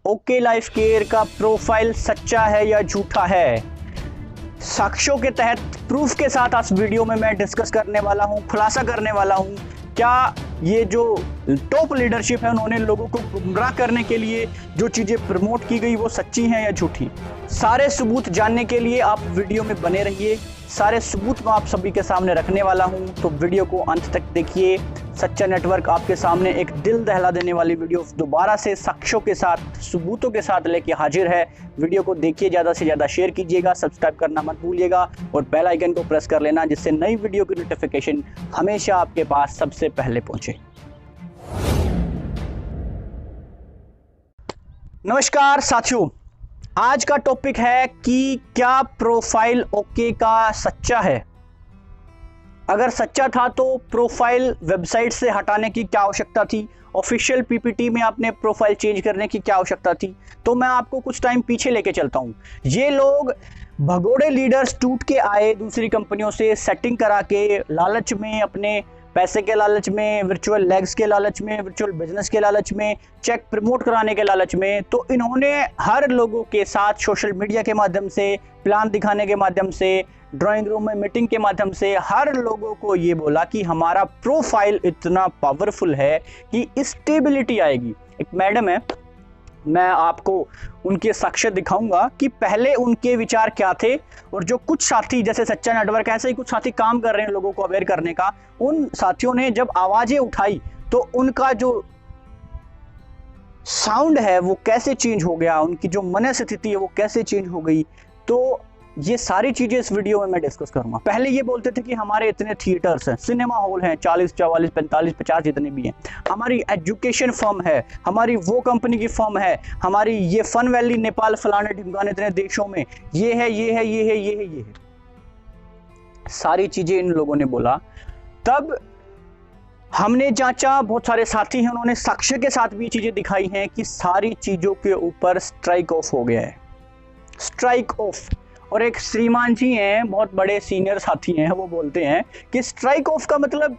Okay life care का profile सच्चा है या झूठा है। साक्ष्यों के तहत प्रूफ के साथ आज वीडियो में मैं डिस्कस करने वाला हूं, खुलासा करने वाला हूं क्या ये जो टॉप लीडरशिप है उन्होंने लोगों को गुमराह करने के लिए जो चीजें प्रमोट की गई वो सच्ची हैं या झूठी। सारे सबूत जानने के लिए आप वीडियो में बने रहिए। सारे सबूत मैं आप सभी के सामने रखने वाला हूं, तो वीडियो को अंत तक देखिए। सच्चा नेटवर्क आपके सामने एक दिल दहला देने वाली वीडियो दोबारा से साक्ष्यों के साथ, सबूतों के साथ लेके हाजिर है। वीडियो को देखिए, ज़्यादा से ज़्यादा शेयर कीजिएगा, सब्सक्राइब करना मत भूलिएगा और बेल आइकन को प्रेस कर लेना, जिससे नई वीडियो की नोटिफिकेशन हमेशा आपके पास सबसे पहले पहुंचे। नमस्कार साथियों, आज का टॉपिक है कि क्या प्रोफाइल ओके का सच्चा है। अगर सच्चा था तो प्रोफाइल वेबसाइट से हटाने की क्या आवश्यकता थी, ऑफिशियल पीपीटी में आपने प्रोफाइल चेंज करने की क्या आवश्यकता थी। तो मैं आपको कुछ टाइम पीछे लेके चलता हूं। ये लोग भगोड़े लीडर्स टूट के आए दूसरी कंपनियों से सेटिंग करा के, लालच में, अपने पैसे के लालच में, वर्चुअल लेग्स के लालच में, वर्चुअल बिजनेस के लालच में, चेक प्रमोट कराने के लालच में। तो इन्होंने हर लोगों के साथ सोशल मीडिया के माध्यम से, प्लान दिखाने के माध्यम से, ड्राइंग रूम में मीटिंग के माध्यम से हर लोगों को ये बोला कि हमारा प्रोफाइल इतना पावरफुल है कि स्टेबिलिटी आएगी। एक मैडम है, मैं आपको उनके साक्ष्य दिखाऊंगा कि पहले उनके विचार क्या थे, और जो कुछ साथी जैसे सच्चा नेटवर्क, ऐसे ही कुछ साथी काम कर रहे हैं लोगों को अवेयर करने का, उन साथियों ने जब आवाजें उठाई तो उनका जो साउंड है वो कैसे चेंज हो गया, उनकी जो मनस्थिति है वो कैसे चेंज हो गई। तो ये सारी चीजें इस वीडियो में मैं डिस्कस करूंगा। पहले ये बोलते थे कि हमारे इतने थिएटर्स हैं, सिनेमा हॉल हैं, 40, 44, 45, 50 जितने भी हैं, हमारी एजुकेशन फर्म है, हमारी वो कंपनी की फर्म है, हमारी ये फन वैली, नेपाल, फलाने ढिमकाने इतने देशों में ये है, ये है, ये है, ये है, ये है। सारी चीजें इन लोगों ने बोला। तब हमने जांचा, बहुत सारे साथी हैं, उन्होंने साक्ष्य के साथ भी चीजें दिखाई हैं कि सारी चीजों के ऊपर स्ट्राइक ऑफ हो गया है। Strike off. और एक श्रीमान जी हैं, बहुत बड़े सीनियर साथी हैं, वो बोलते हैं कि स्ट्राइक ऑफ का मतलब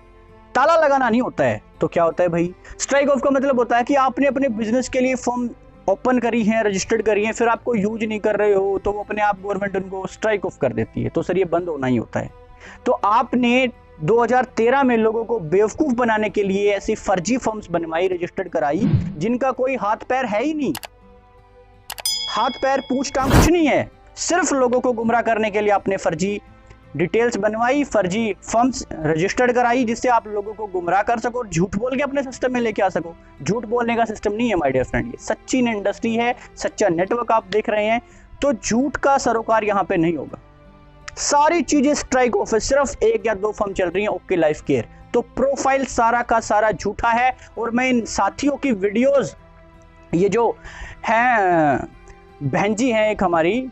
ताला लगाना नहीं होता है। तो क्या होता है भाई? स्ट्राइक ऑफ का मतलब होता है कि आपने अपने बिजनेस के लिए फॉर्म ओपन करी है, रजिस्टर्ड करी है, फिर आपको यूज नहीं कर रहे हो तो वो अपने आप गवर्नमेंट उनको स्ट्राइक ऑफ कर देती है। तो सर ये बंद होना ही होता है। तो आपने 2013 में लोगों को बेवकूफ बनाने के लिए ऐसी फर्जी फॉर्म्स बनवाई, रजिस्टर्ड कराई, जिनका कोई हाथ पैर है ही नहीं, हाथ पैर पूंछ टांग कुछ नहीं है। सिर्फ लोगों को गुमराह करने के लिए आपने फर्जी डिटेल्स बनवाई, फर्जी फर्म्स रजिस्टर्ड कराई, जिससे आप लोगों को गुमराह कर सको, झूठ बोल के अपने सिस्टम में लेके आ सको। झूठ बोलने का सिस्टम नहीं है माय डियर फ्रेंड, ये सच्ची इंडस्ट्री है, सच्चा नेटवर्क आप देख रहे हैं। तो झूठ का सरोकार यहाँ पे नहीं होगा। सारी चीजें स्ट्राइक ऑफ है, सिर्फ एक या दो फर्म चल रही है, ओके लाइफ केयर। तो प्रोफाइल सारा का सारा झूठा है। और मैं इन साथियों की वीडियोज, ये जो है बहन जी हैं एक हमारी,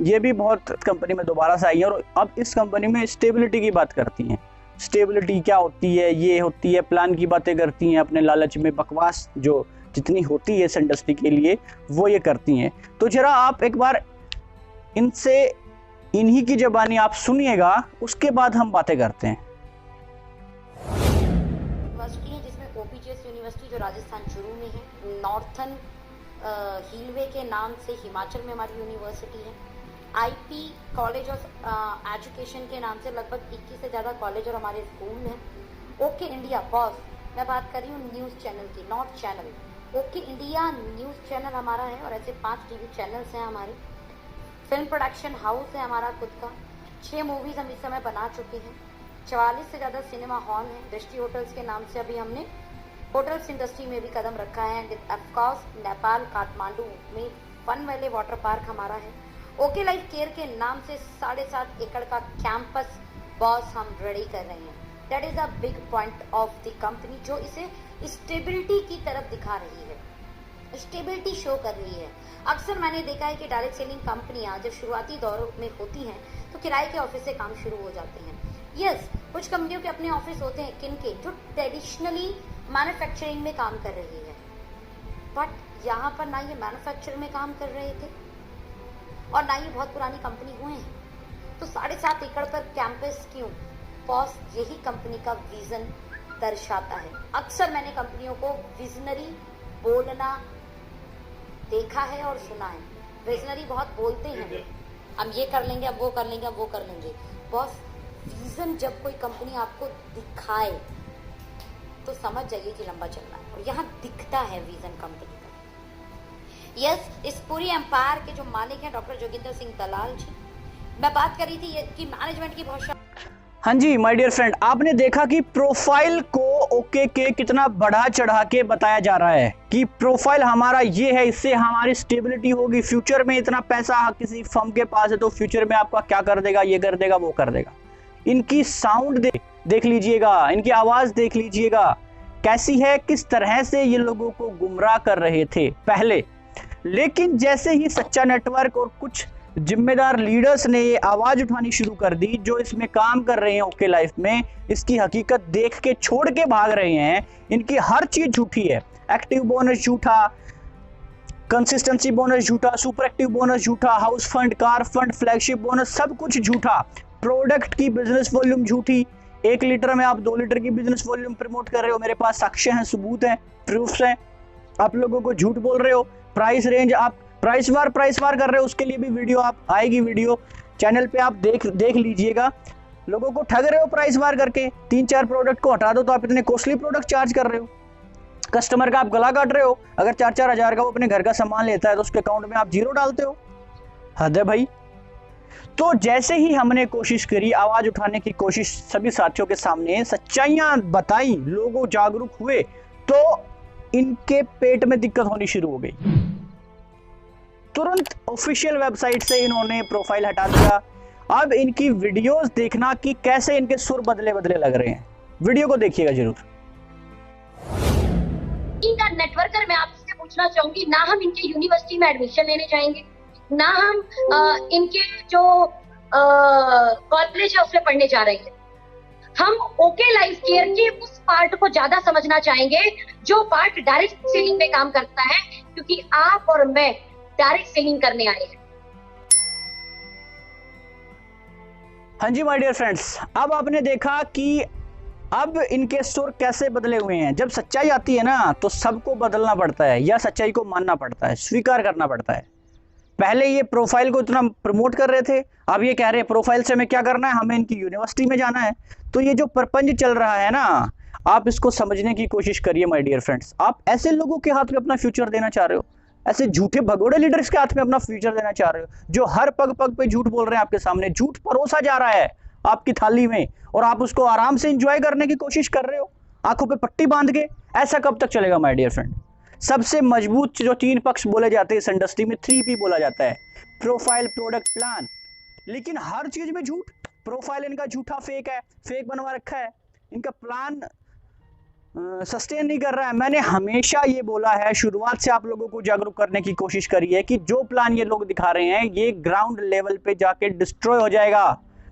ये भी बहुत कंपनी में दोबारा से आई है और अब इस कंपनी में स्टेबिलिटी की बात करती हैं। स्टेबिलिटी क्या होती है, ये होती है, प्लान की बातें करती हैं, अपने लालच में बकवास जो जितनी होती है इस इंडस्ट्री के लिए वो ये करती हैं। तो जरा आप एक बार इनसे, इन्हीं की ज़बानी आप सुनिएगा, उसके बाद हम बातें करते हैं। यूनिवर्सिटी है जिसमें ओपीजीएस यूनिवर्सिटी जो राजस्थान चूरू में है, नॉर्थन हिलवे के नाम से हिमाचल में हमारी यूनिवर्सिटी है, आईपी कॉलेज ऑफ एजुकेशन के नाम से लगभग 21 से ज़्यादा कॉलेज और हमारे स्कूल हैं। ओके इंडिया बॉस, मैं बात कर रही हूँ न्यूज़ चैनल की, not channel. Okay India news channel हमारा है और ऐसे 5 टीवी चैनल्स हैं हमारे। फिल्म प्रोडक्शन हाउस है हमारा खुद का। 6 मूवीज़ हम इस समय बना चुके हैं। 44 से ज़्यादा सिनेमा हॉल हैं। दृष्टि होटल्स के नाम से अभी हमने होटल्स इंडस्ट्री में भी कदम रखा है। ऑफकोर्स नेपाल काठमांडू में फन वैली वाटर पार्क हमारा है। ओके लाइफ केयर के नाम से 7.5 एकड़ का कैंपस बॉस हम रेडी कर रहे हैं। That is a big point of the company, जो इसे स्टेबिलिटी की तरफ दिखा रही है, स्टेबिलिटी शो कर रही है। अक्सर मैंने देखा है कि डायरेक्ट सेलिंग कंपनियां जब शुरुआती दौर में होती हैं तो किराए के ऑफिस से काम शुरू हो जाते हैं। यस, कुछ कंपनियों के अपने ऑफिस होते हैं, किनके, जो ट्रेडिशनली मैन्युफैक्चरिंग में काम कर रही है, बट यहाँ पर ना ये मैन्युफैक्चरिंग में काम कर रहे थे और ना ही बहुत पुरानी कंपनी हुए हैं। तो 7.5 एकड़ पर कैंपस क्यों? बॉस, यही कंपनी का विजन दर्शाता है। अक्सर मैंने कंपनियों को विजनरी बोलना देखा है और सुना है। विजनरी बहुत बोलते हैं वो, हम ये कर लेंगे, अब वो कर लेंगे, अब वो कर लेंगे। बॉस, विजन जब कोई कंपनी आपको दिखाए तो समझ जाइए कि लंबा चलना है, और यहाँ दिखता है विजन कंपनी का। यस, इस पूरी एम्पायर के जो मालिक हैं डॉक्टर जोगिंदर सिंह दलाल जी। मैं बात कर रही थी कि मैनेजमेंट की बहुत। हाँ जी माय डियर फ्रेंड, आपने देखा कि प्रोफाइल को ओके के कितना बढ़ा चढ़ा के बताया जा रहा है कि प्रोफाइल हमारा ये है, इससे हमारी स्टेबिलिटी होगी, फ्यूचर में इतना पैसा किसी फर्म के पास है तो फ्यूचर में आपका क्या कर देगा, ये कर देगा, वो कर देगा। इनकी साउंड देख लीजिएगा, इनकी आवाज देख लीजिएगा कैसी है, किस तरह से ये लोगों को गुमराह कर रहे थे पहले। लेकिन जैसे ही सच्चा नेटवर्क और कुछ जिम्मेदार लीडर्स ने ये आवाज उठानी शुरू कर दी, जो इसमें काम कर रहे हैं ओके लाइफ में, इसकी हकीकत देख के छोड़ के भाग रहे हैं। इनकी हर चीज झूठी है। एक्टिव बोनस झूठा, कंसिस्टेंसी बोनस झूठा, सुपर एक्टिव बोनस झूठा, house fund, car fund, flagship bonus, सब कुछ झूठा। प्रोडक्ट की बिजनेस वॉल्यूम झूठी। 1 लीटर में आप 2 लीटर की बिजनेस वॉल्यूम प्रमोट कर रहे हो, मेरे पास साक्ष्य हैं, सबूत हैं, प्रूफ्स हैं। आप लोगों को झूठ बोल रहे हो। प्राइस रेंज आप प्राइस वार कर रहे हो, उसके लिए भी वीडियो आएगी, वीडियो चैनल पे आप देख लीजिएगा। लोगों को ठग रहे हो प्राइस वार करके। 3-4 प्रोडक्ट को हटा दो तो आप इतने कॉस्टली प्रोडक्ट चार्ज कर रहे हो। कस्टमर का आप गला काट रहे हो। अगर 4-4 हजार का वो अपने घर का सामान लेता है तो उसके अकाउंट में आप 0 डालते हो। हद है भाई। तो जैसे ही हमने कोशिश करी, आवाज उठाने की कोशिश सभी साथियों के सामने, सच्चाइयां बताई, लोग जागरूक हुए, तो इनके पेट में दिक्कत होनी शुरू हो गई। तुरंत ऑफिशियल वेबसाइट से इन्होंने प्रोफाइल हटा दिया। अब इनकी वीडियोस देखना कि कैसे इनके सुर बदले बदले लग रहे हैं। वीडियो को देखिएगा जरूर। इनका नेटवर्कर, मैं आपसे पूछना चाहूंगी, ना हम इनके यूनिवर्सिटी में एडमिशन लेने जाएंगे, ना हम इनके जो कॉलेज है उसमें पढ़ने जा रहे हैं। हम ओके लाइफ केयर के उस पार्ट को ज्यादा समझना चाहेंगे जो पार्ट डायरेक्ट सेलिंग में काम करता है, क्योंकि आप और मैं डायरेक्ट सेलिंग करने आए हैं। हाँ जी माय डियर फ्रेंड्स, अब आपने देखा कि अब इनके सुर कैसे बदले हुए हैं। जब सच्चाई आती है ना तो सबको बदलना पड़ता है, या सच्चाई को मानना पड़ता है, स्वीकार करना पड़ता है। पहले ये प्रोफाइल को इतना प्रमोट कर रहे थे, अब ये कह रहे हैं प्रोफाइल से हमें क्या करना है, हमें इनकी यूनिवर्सिटी में जाना है। तो ये जो प्रपंच चल रहा है ना, आप इसको समझने की कोशिश करिए माय डियर फ्रेंड्स। आप ऐसे लोगों के हाथ में अपना फ्यूचर देना चाह रहे हो, ऐसे झूठे भगोड़े लीडर्स के हाथ में अपना फ्यूचर देना चाह रहे हो, जो हर पग पग पे झूठ बोल रहे हैं आपके सामने। झूठ परोसा जा रहा है आपकी थाली में और आप उसको आराम से एंजॉय करने की कोशिश कर रहे हो, आंखों पे पट्टी बांध के। ऐसा कब तक चलेगा माय डियर फ्रेंड? सबसे मजबूत जो 3 पक्ष बोले जाते हैं इस इंडस्ट्री में, 3P बोला जाता है, प्रोफाइल, प्रोडक्ट, प्लान। लेकिन हर चीज में झूठ। प्रोफाइल इनका झूठा फेक है, फेक बनवा रखा है। इनका प्लान सस्टेन नहीं कर रहा है। मैंने हमेशा ये बोला है, शुरुआत से आप लोगों को जागरूक करने की कोशिश करी है कि जो प्लान ये लोग दिखा रहे हैं ये ग्राउंड लेवल पे जाके डिस्ट्रॉय हो जाएगा,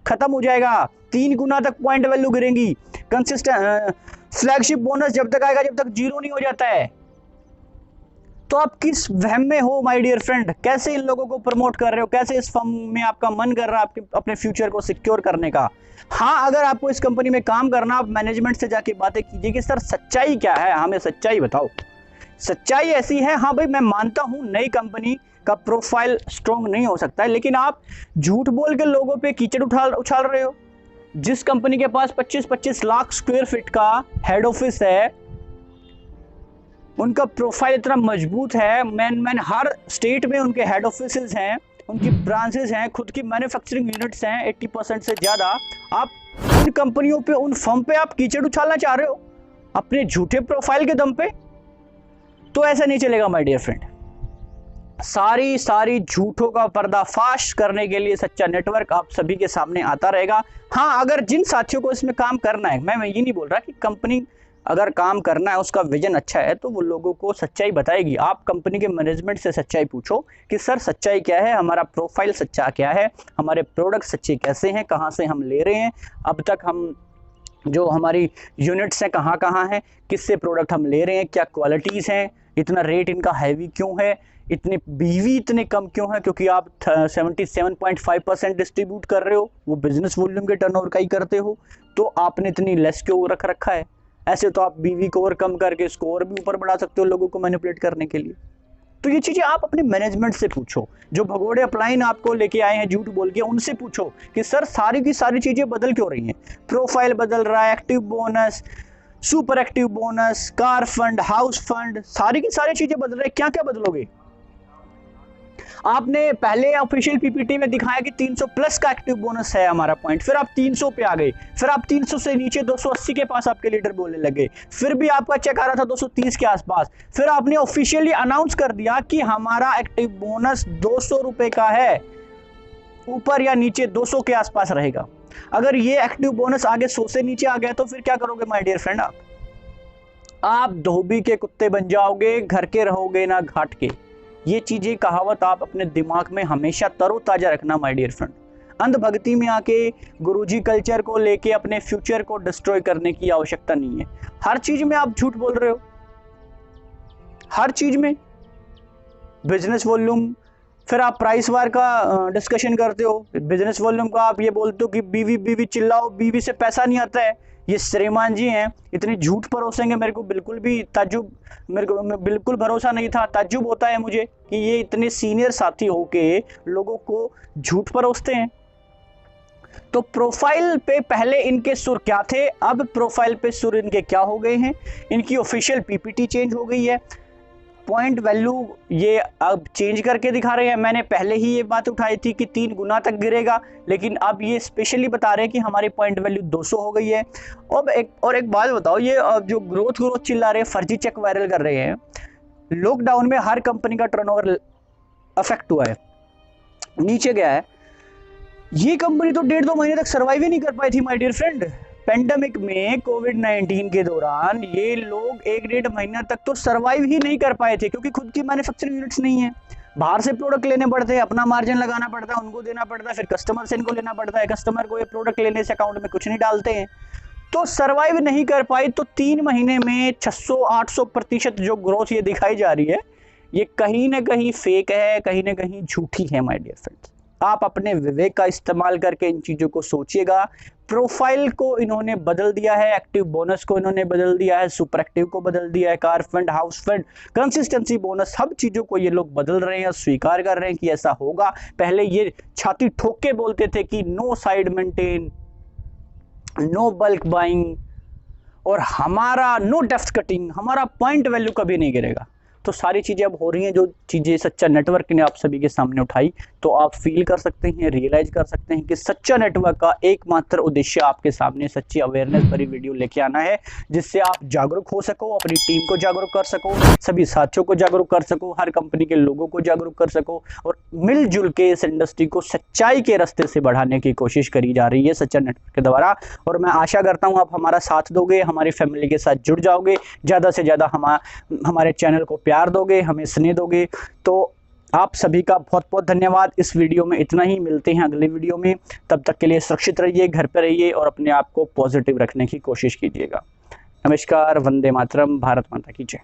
खत्म हो जाएगा। 3 गुना तक पॉइंट वैल्यू गिरेंगी। कंसिस्टेंट फ्लैगशिप बोनस जब तक आएगा जब तक 0 नहीं हो जाता है। तो आप किस वहम में हो माय डियर फ्रेंड? कैसे इन लोगों को प्रमोट कर रहे हो? कैसे इस फर्म में आपका मन कर रहा है आपके अपने फ्यूचर को सिक्योर करने का? हाँ, अगर आपको इस कंपनी में काम करना, आप मैनेजमेंट से जाके बातें कीजिए कि सर सच्चाई क्या है, हमें सच्चाई बताओ। सच्चाई ऐसी है, हाँ भाई मैं मानता हूं नई कंपनी का प्रोफाइल स्ट्रॉन्ग नहीं हो सकता है, लेकिन आप झूठ बोल के लोगों पे कीचड़ उछाल रहे हो। जिस कंपनी के पास 25-25 लाख स्क्वायर फीट का हेड ऑफिस है, उनका प्रोफाइल इतना मजबूत है, मैन हर स्टेट में उनके हेड ऑफिसेज हैं, उनकी ब्रांचेस हैं, खुद की मैन्युफैक्चरिंग यूनिट्स हैं 80% से ज़्यादा। आप उन कंपनियों पे, उन फर्म पे आप कीचड़ उछालना चाह रहे हो अपने झूठे प्रोफाइल के दम पे? तो ऐसा नहीं चलेगा माय डियर फ्रेंड। सारी झूठों का पर्दाफाश करने के लिए सच्चा नेटवर्क आप सभी के सामने आता रहेगा। हाँ, अगर जिन साथियों को इसमें काम करना है, मैं ये नहीं बोल रहा कि कंपनी अगर काम करना है, उसका विजन अच्छा है, तो वो लोगों को सच्चाई बताएगी। आप कंपनी के मैनेजमेंट से सच्चाई पूछो कि सर सच्चाई क्या है, हमारा प्रोफाइल सच्चा क्या है, हमारे प्रोडक्ट सच्चे कैसे हैं, कहाँ से हम ले रहे हैं, अब तक हम जो हमारी यूनिट्स हैं कहाँ कहाँ हैं, किससे प्रोडक्ट हम ले रहे हैं, क्या क्वालिटीज़ हैं, इतना रेट इनका हैवी क्यों है, इतने बीवी इतने कम क्यों है, क्योंकि आप 77.5% डिस्ट्रीब्यूट कर रहे हो, वो बिजनेस वॉल्यूम के टर्नओवर का ही करते हो, तो आपने इतनी लेस क्यों रख रखा है? ऐसे तो आप बीवी को और कम करके इसको और भी ऊपर बढ़ा सकते हो लोगों को मैनिपुलेट करने के लिए। तो ये चीज़ें आप अपने मैनेजमेंट से पूछो, जो भगोड़े अपलाइन आपको लेके आए हैं झूठ बोल के, उनसे पूछो कि सर सारी की सारी चीज़ें बदल क्यों रही हैं। प्रोफाइल बदल रहा है, active bonus, super active bonus, car fund, house fund, सारी की सारी चीज़ें बदल रही है, क्या क्या बदलोगे। आपने पहले ऑफिशियल पीपीटी में दिखाया कि 300 प्लस का एक्टिव बोनस है हमारा पॉइंट, फिर आप 300 पे आ गए, फिर आप 300 से नीचे 280 के पास आपके लीडर बोलने लगे, फिर भी आपका चेक आ रहा था 230 के आसपास, फिर आपने ऑफिशियली अनाउंस कर दिया कि हमारा एक्टिव बोनस 200 रुपए का है, ऊपर या नीचे 200 के आसपास रहेगा। अगर ये एक्टिव बोनस आगे 100 से नीचे आ गया तो फिर क्या करोगे माय डियर फ्रेंड। आप धोबी के कुत्ते बन जाओगे, घर के रहोगे ना घाट के। ये चीजें कहावत आप अपने दिमाग में हमेशा तरोताजा रखना माय डियर फ्रेंड। अंधभक्ति में आके गुरुजी कल्चर को लेके अपने फ्यूचर को डिस्ट्रॉय करने की आवश्यकता नहीं है। हर चीज में आप झूठ बोल रहे हो, हर चीज में। बिजनेस वॉल्यूम, फिर आप प्राइस वार का डिस्कशन करते हो, बिजनेस वॉल्यूम का आप ये बोलते हो कि बीवी बीवी चिल्लाओ, बीवी से पैसा नहीं आता है। ये श्रीमान जी हैं, इतनी झूठ परोसेंगे, मेरे को बिल्कुल भी ताज्जुब, मेरे को बिल्कुल भरोसा नहीं था, ताज्जुब होता है मुझे कि ये इतने सीनियर साथी होके लोगों को झूठ परोसते हैं। तो प्रोफाइल पे पहले इनके सुर क्या थे, अब प्रोफाइल पे सुर इनके क्या हो गए हैं। इनकी ऑफिशियल पीपीटी चेंज हो गई है, पॉइंट वैल्यू ये अब चेंज करके दिखा रहे हैं। मैंने पहले ही ये बात उठाई थी कि 3 गुना तक गिरेगा, लेकिन अब ये स्पेशली बता रहे हैं कि हमारी पॉइंट वैल्यू 200 हो गई है। अब एक बात बताओ, ये जो ग्रोथ चिल्ला रहे हैं, फर्जी चेक वायरल कर रहे हैं, लॉकडाउन में हर कंपनी का टर्नओवर अफेक्ट हुआ है, नीचे गया है। ये कंपनी तो 1.5-2 महीने तक सर्वाइव ही नहीं कर पाई थी माय डियर फ्रेंड। पेंडेमिक में कोविड-19 के दौरान ये लोग 1-1.5 महीना तक तो सर्वाइव ही नहीं कर पाए थे, क्योंकि खुद की मैन्युफैक्चरिंग यूनिट्स नहीं है। बाहर से प्रोडक्ट लेने पड़ते हैं, अपना मार्जिन लगाना पड़ता है, उनको देना पड़ता है, फिर कस्टमर से इनको लेना पड़ता है, कस्टमर को ये प्रोडक्ट लेने से अकाउंट में कुछ नहीं डालते हैं, तो सर्वाइव नहीं कर पाई। तो 3 महीने में 600-800% जो ग्रोथ ये दिखाई जा रही है, ये कहीं ना कहीं फेक है, कहीं ना कहीं झूठी है माय डियर फ्रेंड्स। आप अपने विवेक का इस्तेमाल करके इन चीज़ों को सोचिएगा। प्रोफाइल को इन्होंने बदल दिया है, एक्टिव बोनस को इन्होंने बदल दिया है, सुपर एक्टिव को बदल दिया है, car fund, house fund, consistency bonus, सब चीज़ों को ये लोग बदल रहे हैं, स्वीकार कर रहे हैं कि ऐसा होगा। पहले ये छाती ठोक के बोलते थे कि no side maintain, no bulk buying, और हमारा नो डेप्थ कटिंग, हमारा पॉइंट वैल्यू कभी नहीं गिरेगा। तो सारी चीज़ें अब हो रही हैं, जो चीज़ें सच्चा नेटवर्क ने आप सभी के सामने उठाई, तो आप फील कर सकते हैं, रियलाइज कर सकते हैं कि सच्चा नेटवर्क का एकमात्र उद्देश्य आपके सामने सच्ची अवेयरनेस भरी वीडियो लेके आना है, जिससे आप जागरूक हो सको, अपनी टीम को जागरूक कर सको, सभी साथियों को जागरूक कर सको, हर कंपनी के लोगों को जागरूक कर सको, और मिलजुल के इस इंडस्ट्री को सच्चाई के रास्ते से बढ़ाने की कोशिश करी जा रही है सच्चा नेटवर्क के द्वारा। और मैं आशा करता हूँ आप हमारा साथ दोगे, हमारी फैमिली के साथ जुड़ जाओगे, ज़्यादा से ज़्यादा हमारे चैनल को प्यार दोगे, हमें स्नेह दोगे। तो आप सभी का बहुत बहुत धन्यवाद। इस वीडियो में इतना ही, मिलते हैं अगले वीडियो में। तब तक के लिए सुरक्षित रहिए, घर पर रहिए और अपने आप को पॉजिटिव रखने की कोशिश कीजिएगा। नमस्कार, वंदे मातरम, भारत माता की जय।